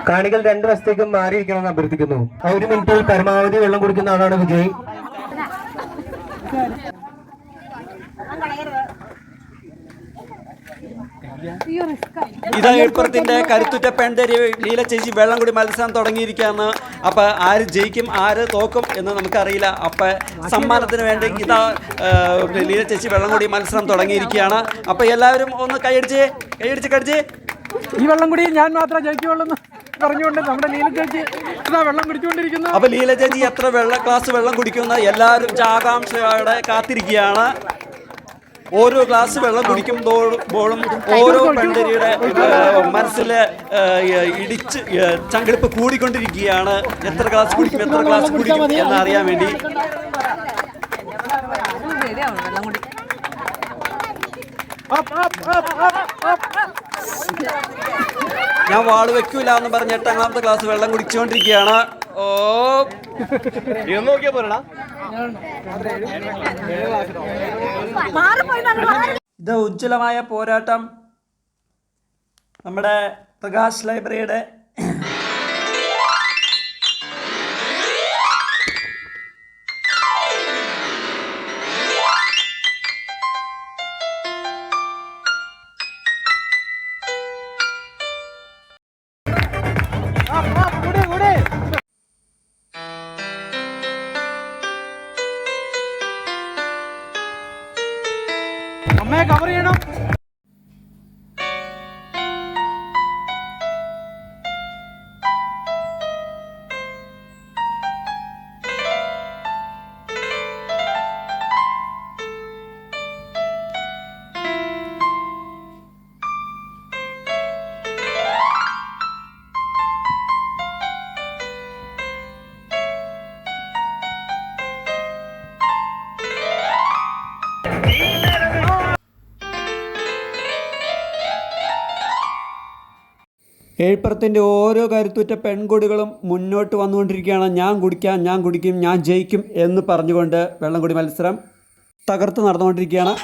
കാണികൾ 2 വശത്തേക്കും മാറിയിരിക്കണമെന്ന് അഭ്യർത്ഥിക്കുന്നു. 1 മിനിറ്റിൽ പരമാവധി വെള്ളം കുടിക്കുന്ന ആളാണ് വിജയ്. ഇതാ എഴുപ്പുറത്തിന്റെ കരുത്തുറ്റ പെൺതരി ലീല ചേച്ചി വെള്ളം കൂടി മത്സരം തുടങ്ങിയിരിക്കുകയാണ്. അപ്പം ആര് ജയിക്കും ആര് തോക്കും എന്ന് നമുക്കറിയില്ല. അപ്പം സമ്മാനത്തിന് വേണ്ടി ഇതാ ലീല ചേച്ചി വെള്ളം കൂടി മത്സരം തുടങ്ങിയിരിക്കുകയാണ്. അപ്പം എല്ലാവരും ഒന്ന് കൈയടിച്ച് ഈ വെള്ളം കൂടി ഞാൻ മാത്രം ജയിക്കുള്ളൂ പറഞ്ഞുകൊണ്ട് നമ്മുടെ ലീല ചേച്ചി വെള്ളം കുടിച്ചുകൊണ്ടിരിക്കുന്നു. അപ്പം ലീല ചേച്ചി എത്ര ഗ്ലാസ് വെള്ളം കുടിക്കുന്ന എല്ലാവരും ആകാംക്ഷയോടെ കാത്തിരിക്കുകയാണ്. ഓരോ ഗ്ലാസ് വെള്ളം കുടിക്കുമ്പോഴും ഓരോ പെൺതരിയുടെ മനസ്സിൽ ഇടിച്ച് ചങ്കിടിപ്പ് കൂടിക്കൊണ്ടിരിക്കുകയാണ്. എത്ര ഗ്ലാസ് കുടിക്കും എന്നറിയാൻ വേണ്ടി. ഞാൻ വാള് വെക്കൂല എന്ന് പറഞ്ഞ് 8ാമത്തെ ഗ്ലാസ് വെള്ളം കുടിച്ചുകൊണ്ടിരിക്കുകയാണ്. നോക്കിയാ പോരണ ഇത് ഉജ്ജ്വലമായ പോരാട്ടം നമ്മുടെ പ്രകാശ് ലൈബ്രറിയുടെ അമ്മയെ കവർ ചെയ്യണം. ഏഴ്പ്പുറത്തിൻ്റെ ഓരോ കരുത്തുറ്റ പെൺകുടികളും മുന്നോട്ട് വന്നുകൊണ്ടിരിക്കുകയാണ്. ഞാൻ കുടിക്കും, ഞാൻ ജയിക്കും എന്ന് പറഞ്ഞുകൊണ്ട് വെള്ളംകുടി മത്സരം തകർത്ത് നടന്നുകൊണ്ടിരിക്കുകയാണ്.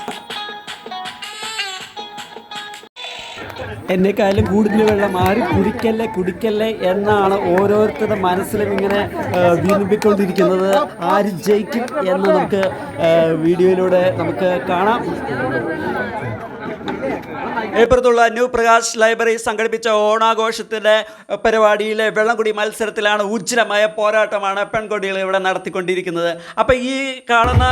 എന്നെക്കാളും കൂടുതൽ വെള്ളം ആരും കുടിക്കല്ലേ എന്നാണ് ഓരോരുത്തരുടെ മനസ്സിലും ഇങ്ങനെ വിനിപ്പിക്കൊണ്ടിരിക്കുന്നത്. ആര് ജയിക്കും എന്ന് നമുക്ക് വീഡിയോയിലൂടെ നമുക്ക് കാണാം. ഏപ്പുറത്തുള്ള ന്യൂ പ്രകാശ് ലൈബ്രറി സംഘടിപ്പിച്ച ഓണാഘോഷത്തിൻ്റെ പരിപാടിയിലെ വെള്ളംകുടി മത്സരത്തിലാണ് ഉജ്ജ്വലമായ പോരാട്ടമാണ് പെൺകുട്ടികൾ ഇവിടെ നടത്തിക്കൊണ്ടിരിക്കുന്നത്. അപ്പോൾ ഈ കാണുന്ന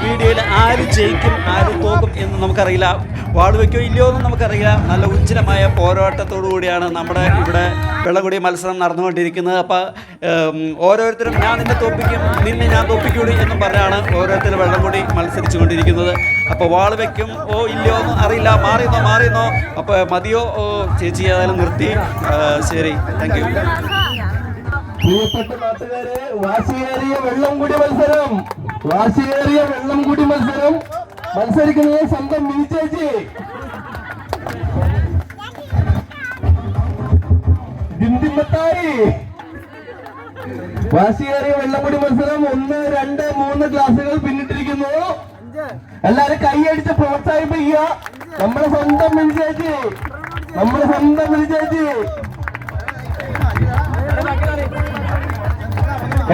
വീഡിയോയിൽ ആര് ജയിക്കും ആര് തോക്കും എന്ന് നമുക്കറിയില്ല. വാള് വയ്ക്കോ ഇല്ലയോ എന്നും നമുക്കറിയില്ല. നല്ല ഉജ്ജ്വലമായ പോരാട്ടത്തോടു കൂടിയാണ് നമ്മുടെ ഇവിടെ വെള്ളംകുടി മത്സരം നടന്നുകൊണ്ടിരിക്കുന്നത്. അപ്പോൾ ഓരോരുത്തരും ഞാൻ നിന്നെ തോൽപ്പിക്കും, നിന്നെ ഞാൻ തോൽപ്പിക്കൂടി എന്നും പറഞ്ഞാണ് ഓരോരുത്തരും വെള്ളംകുടി മത്സരിച്ചു കൊണ്ടിരിക്കുന്നത്. അപ്പോൾ വാള് വയ്ക്കും ഇല്ലയോ എന്നും അറിയില്ല. മാറിയെന്നോ അപ്പോൾ മതിയോ? ചേച്ചി ഏതായാലും നിർത്തി. ശരി, താങ്ക് യു. പ്രിയപ്പെട്ട നാട്ടുകാരെ, വാശിയേറിയ വെള്ളംകുടി മത്സരം മത്സരിക്കുന്നത് സ്വന്തം മിനി ചേച്ചി. ദിന്തിമത്തായി വാശിയേറിയ വെള്ളംകുടി മത്സരം 1, 2, 3 ക്ലാസുകൾ പിന്നിട്ടിരിക്കുന്നു. എല്ലാരും കൈയടിച്ച് പ്രോത്സാഹിപ്പിക്കുക. നമ്മുടെ സ്വന്തം മിനി ചേച്ചി.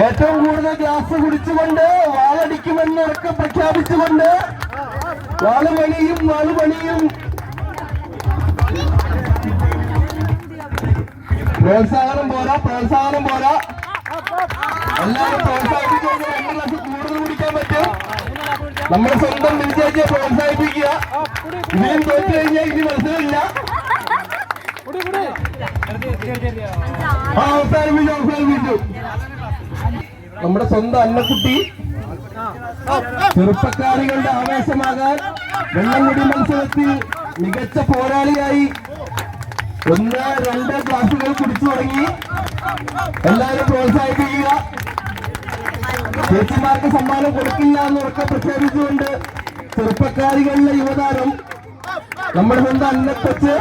ഏറ്റവും കൂടുതൽ ഗ്ലാസ് കുടിച്ചുകൊണ്ട് വാളടിക്കുമെന്ന് ഉറക്കെ പ്രഖ്യാപിച്ചുകൊണ്ട് വാളുപണിയും. പ്രോത്സാഹനം പോരാ. എല്ലാവരും പ്രോത്സാഹിപ്പിച്ചുകൊണ്ട് 2 ഗ്ലാസ് കൂടുതൽ കുടിക്കാൻ പറ്റും. നമ്മുടെ സ്വന്തം മിനിച്ചേച്ചിയെ പ്രോത്സാഹിപ്പിക്കുക. ഇതിലും തോറ്റു കഴിഞ്ഞാൽ ഇനി മത്സരമില്ല. അവസാനിപ്പിച്ചു. നമ്മുടെ സ്വന്തം അന്നക്കുട്ടി ചെറുപ്പക്കാരികളുടെ ആവേശമാകാൻ വെള്ളംകുടി മത്സരത്തിൽ മികച്ച പോരാളിയായി 1, 2 ക്ലാസുകൾ കുടിച്ചു തുടങ്ങി. എല്ലാവരും പ്രോത്സാഹിപ്പിക്കുക. ചേച്ചിമാർക്ക് സമ്മാനം കൊടുക്കില്ല എന്ന് ഉറക്കെ പ്രഖ്യാപിച്ചുകൊണ്ട് ചെറുപ്പക്കാരികളിലെ യുവതാരം നമ്മുടെ സ്വന്തം അന്നക്കൊച്ച്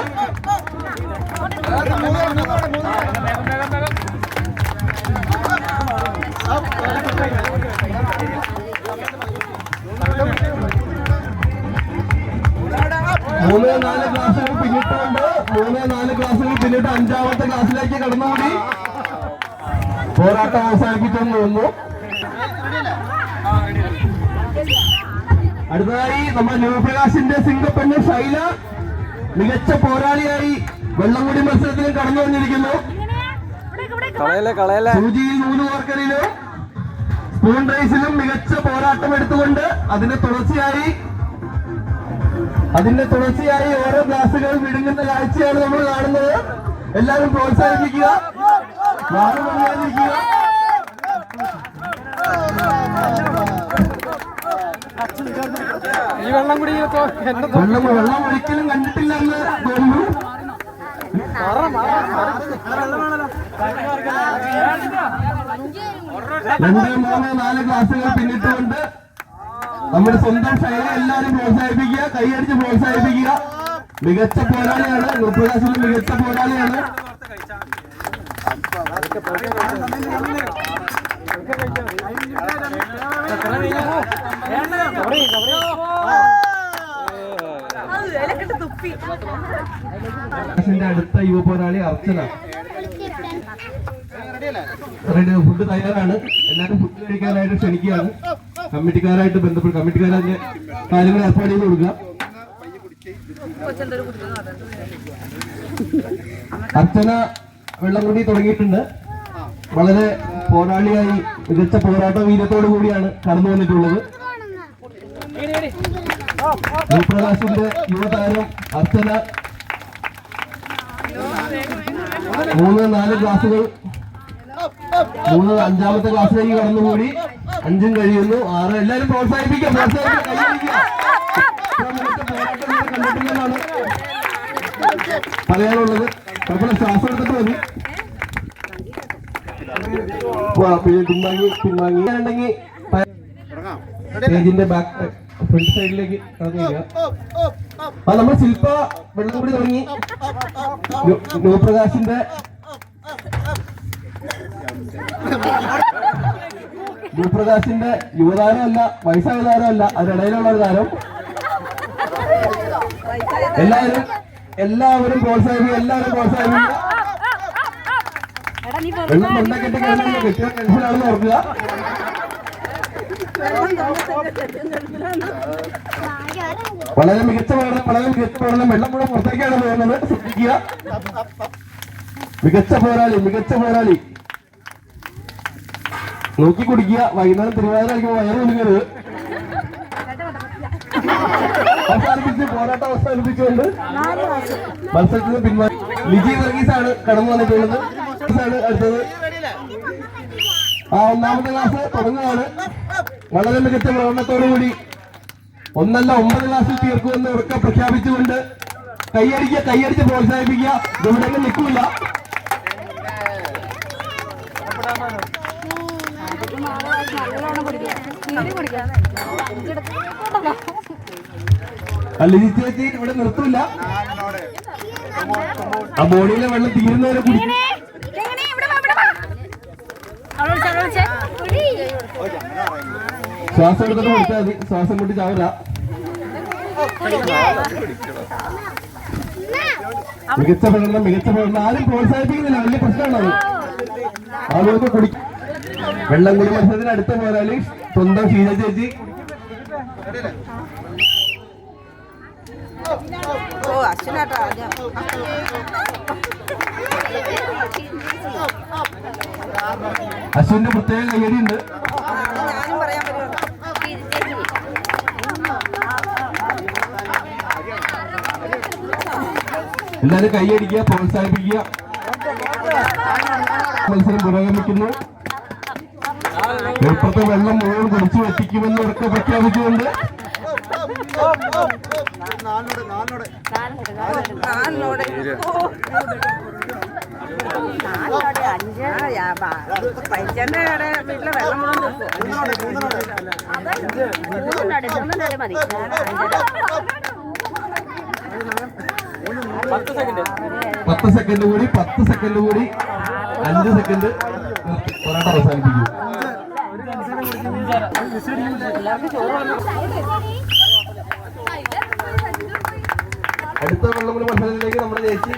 മൂന്ന് 4 ക്ലാസുകൾ പിന്നിട്ടുകൊണ്ട് 3-4 ക്ലാസ്സുകൾ പിന്നിട്ട് 5ാമത്തെ ക്ലാസ്സിലേക്ക് കടന്നുകൂടി പോരാട്ടം അവസാനിപ്പിച്ചെന്ന് തോന്നുന്നു. അടുത്തതായി നമ്മുടെ ന്യൂപ്രകാശിന്റെ സിംഗപ്പെണ്ണ് ഷൈല മികച്ച പോരാളിയായി വെള്ളംകുടി മത്സരത്തിലും കടന്നു വന്നിരിക്കുന്നു. സൂചിയിൽ 3 ഓർക്കലിലും സ്പൂൺ റേസിലും മികച്ച പോരാട്ടം എടുത്തുകൊണ്ട് അതിന്റെ തുടർച്ചയായി ഓരോ ഗ്ലാസുകൾ വിടുങ്ങുന്ന കാഴ്ചയാണ് നമ്മൾ കാണുന്നത്. എല്ലാവരും പ്രോത്സാഹിപ്പിക്കുക, മാറുമറിയാതിരിക്കുക. ഈ വെള്ളം കൂടി വെള്ളം ഒരിക്കലും കണ്ടിട്ടില്ല എന്ന് തോന്നുന്നു. 2-3-4 ക്ലാസുകൾ പിന്നിട്ടുകൊണ്ട് നമ്മുടെ സ്വന്തം ശൈലി എല്ലാവരും പ്രോത്സാഹിപ്പിക്കുക, കൈയടിച്ച് പ്രോത്സാഹിപ്പിക്കുക. മികച്ച പോരാളിയാണ് ന്യൂപ്രകാശിന്റെ മികച്ച പോരാളിയാണ്. അടുത്ത യുവ പോരാളി അർച്ചന. ഫുഡ് തയ്യാറാണ്. എല്ലാവരും ഫുഡ് കഴിക്കാനായിട്ട് ക്ഷണിക്കുകയാണ്. കമ്മിറ്റിക്കാരായിട്ട് ബന്ധപ്പെട്ട് കമ്മിറ്റിക്കാരന്റെ കാര്യങ്ങൾ ഏർപ്പാട് ചെയ്ത് കൊടുക്കുക. അർച്ചന വെള്ളംകുടി തുടങ്ങിയിട്ടുണ്ട്. വളരെ പോരാളിയായി മികച്ച പോരാട്ട വീര്യത്തോടു കൂടിയാണ് കടന്നു വന്നിട്ടുള്ളത്. ന്യൂപ്രകാശിന്റെ യുവതാരം അർച്ചന 3-4 ക്ലാസുകൾ 5ാമത്തെ ക്ലാസ്സിലേക്ക് കടന്നുകൂടി. 5 കഴിയുന്നു. 6 എല്ലാവരും പ്രോത്സാഹിപ്പിക്കാം, കണ്ടിട്ടില്ലെന്നാണ് പറയാനുള്ളത്. കുഴപ്പമില്ല, ശ്വാസം എടുത്തിട്ട് മതി. പിൻവാങ്ങിണ്ടെങ്കിൽ സ്റ്റേജിന്റെ ബാക്ക് ഫ്രണ്ട് സൈഡിലേക്ക് കടന്നു. നമ്മൾ ശില്പ വെള്ളംകുടി തുടങ്ങി. ന്യൂപ്രകാശിന്റെ യുവതാരമല്ല, വയസ്സായ താരമല്ല, അതിനിടയിലുള്ള ഒരു താരം. എല്ലാവരും പ്രോത്സാഹിപ്പിക്കുക. വെള്ളം തൊണ്ടക്കെട്ടി കഴിഞ്ഞാൽ കെട്ടിയ ടെൻഷനാണെന്ന് ഓർക്കുക. വളരെ മികച്ച പഠനം. വെള്ളം കൂടെ പുറത്തേക്കാണ് പോകുന്നത്, ശ്രദ്ധിക്കുക. മികച്ച പോരാളി നോക്കി കുടിക്കുക. വൈകുന്നേരം തിരുവാതിര കളിക്കുമ്പോൾ വയറ് കൊടുക്കരുത്. പോരാട്ടം അവസാനിപ്പിച്ചുകൊണ്ട് മത്സരത്തിന് പിന്മാറി ലിജി വർഗീസാണ് കടന്നു വന്നിട്ടുള്ളത്. അടുത്തത് 1ാമത്തെ ക്ലാസ് തുടങ്ങുകയാണ്. വളരെ മികച്ച പ്രകടനത്തോടുകൂടി 9 ക്ലാസ്സിൽ തീർക്കുമെന്ന് ഉറക്കെ പ്രഖ്യാപിച്ചുകൊണ്ട് കൈയടിച്ച് പ്രോത്സാഹിപ്പിക്കുക. ഇവിടെയൊന്നും നിൽക്കില്ല. ലിജി ചേച്ചി ഇവിടെ നിർത്തില്ല. ആ ബോഡിയിലെ വെള്ളം തീരുന്നവരെ കുടിക്കും. ശ്വാസം എടുത്തിട്ട് കൊടുത്താൽ മതി, ശ്വാസം മുട്ടി ചാവില്ല. മികച്ച പ്രകടനം. ആരും പ്രോത്സാഹിപ്പിക്കുന്നില്ല, വലിയ പ്രശ്നമാണ്. ആളുകൾക്ക് കുടിക്കും. വെള്ളംകുടി മത്സരത്തിന് അടുത്ത പോരാളി സ്വന്തം ഷീന ചേച്ചി. അശ്വിന്റെ പ്രത്യേക കയ്യടിയുണ്ട്. എല്ലാവരും കൈയടിക്കുക, പ്രോത്സാഹിപ്പിക്കുക. മത്സരം പുരോഗമിക്കുന്നു. ഇപ്പോഴത്തെ വെള്ളം മുഴുവൻ കുടിച്ചു എത്തിക്കുമെന്ന് ഉറക്കെ പ്രഖ്യാപിച്ചുകൊണ്ട് പൈസന്റെ വീട്ടിലെ വെള്ളം 10 സെക്കൻഡ് കൂടി 5 സെക്കൻഡ് പോരാട്ടം അവസാനിപ്പിക്കും. അടുത്ത വെള്ളംകുടി മത്സരത്തിലേക്ക് നമ്മുടെ ചേച്ചി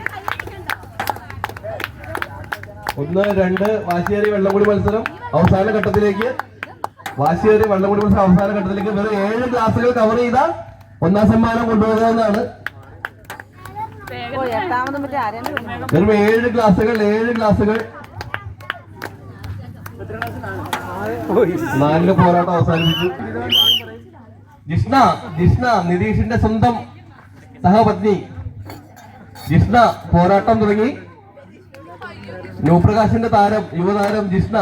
1, 2 വാശിയേറിയ വെള്ളംകുടി മത്സരം അവസാന ഘട്ടത്തിലേക്ക്. വാശിയേറിയ വെള്ളംകുടി മത്സരം അവസാന ഘട്ടത്തിലേക്ക് വെറും 7 ഗ്ലാസുകൾ കവർ ചെയ്ത 1ാം സമ്മാനം കൊണ്ടുപോകുന്നതാണ്. എട്ടാമത് മറ്റേ ആരെങ്കിലും വെറും 7 ഗ്ലാസുകൾ 4 പോരാട്ടം അവസാനിപ്പിച്ചു. ജിഷ്ണ നിതീഷിന്റെ സ്വന്തം സഹപത്നി ജിഷ്ണ പോരാട്ടം തുടങ്ങി. ന്യൂപ്രകാശിന്റെ താരം യുവതാരം ജിഷ്ണ.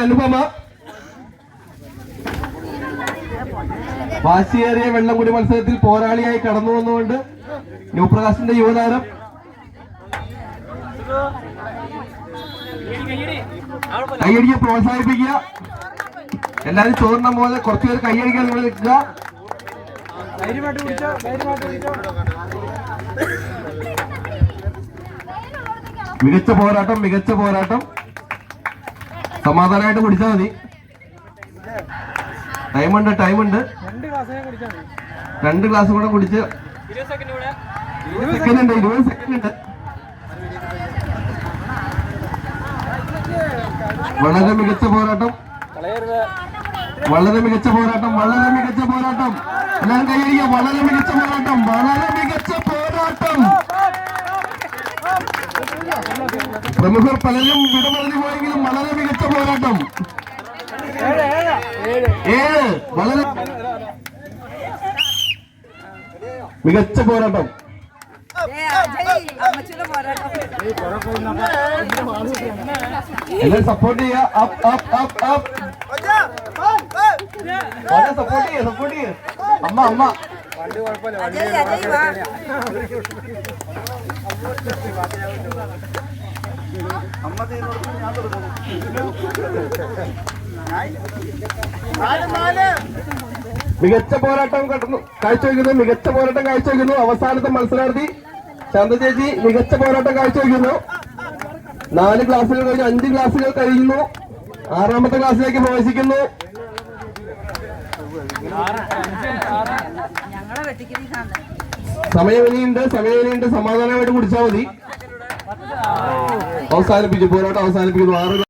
അനുപമ. വാശിയേറിയ വെള്ളംകുടി മത്സരത്തിൽ പോരാളിയായി കടന്നു വന്നുകൊണ്ട് ന്യൂപ്രകാശിന്റെ യുവതാരം. കൈയടിയെ പ്രോത്സാഹിപ്പിക്കുക. എല്ലാരും ചോറിന പോലെ കുറച്ചുപേർ കൈയടിക്കാൻ നിങ്ങൾ നിൽക്കുക. മികച്ച പോരാട്ടം. സമാധാനമായിട്ട് കുടിച്ചാൽ മതി. ടൈമുണ്ട് 2 ഗ്ലാസ് കൂടെ കുടിച്ച് 20 സെക്കൻഡ് ഉണ്ട്. വളരെ മികച്ച പോരാട്ടം. എല്ലാവരും കൈയടിക്കുക. വളരെ മികച്ച പോരാട്ടം. പ്രമുഖർ പലരും വിടമറിഞ്ഞു പോയെങ്കിലും വളരെ മികച്ച പോരാട്ടം. 7 വളരെ മികച്ച പോരാട്ടം. എല്ലാവരും സപ്പോർട്ട് ചെയ്യുക. സപ്പോർട്ട് ചെയ്യുക. അമ്മ മികച്ച പോരാട്ടം കാഴ്ചവെക്കുന്നു. അവസാനത്തെ മത്സരാർത്ഥി ശാന്ത ചേച്ചി മികച്ച പോരാട്ടം കാഴ്ചവെക്കുന്നു. 4 ഗ്ലാസുകൾ കഴിഞ്ഞ് 5 ഗ്ലാസുകൾ കഴിയുന്നു. 6ാമത്തെ ക്ലാസ്സിലേക്ക് പ്രവേശിക്കുന്നു. സമയം ഇനിയുണ്ട്. സമാധാനമായിട്ട് കുടിച്ചാൽ മതി. പോരാട്ടം അവസാനിപ്പിക്കുന്നു. 6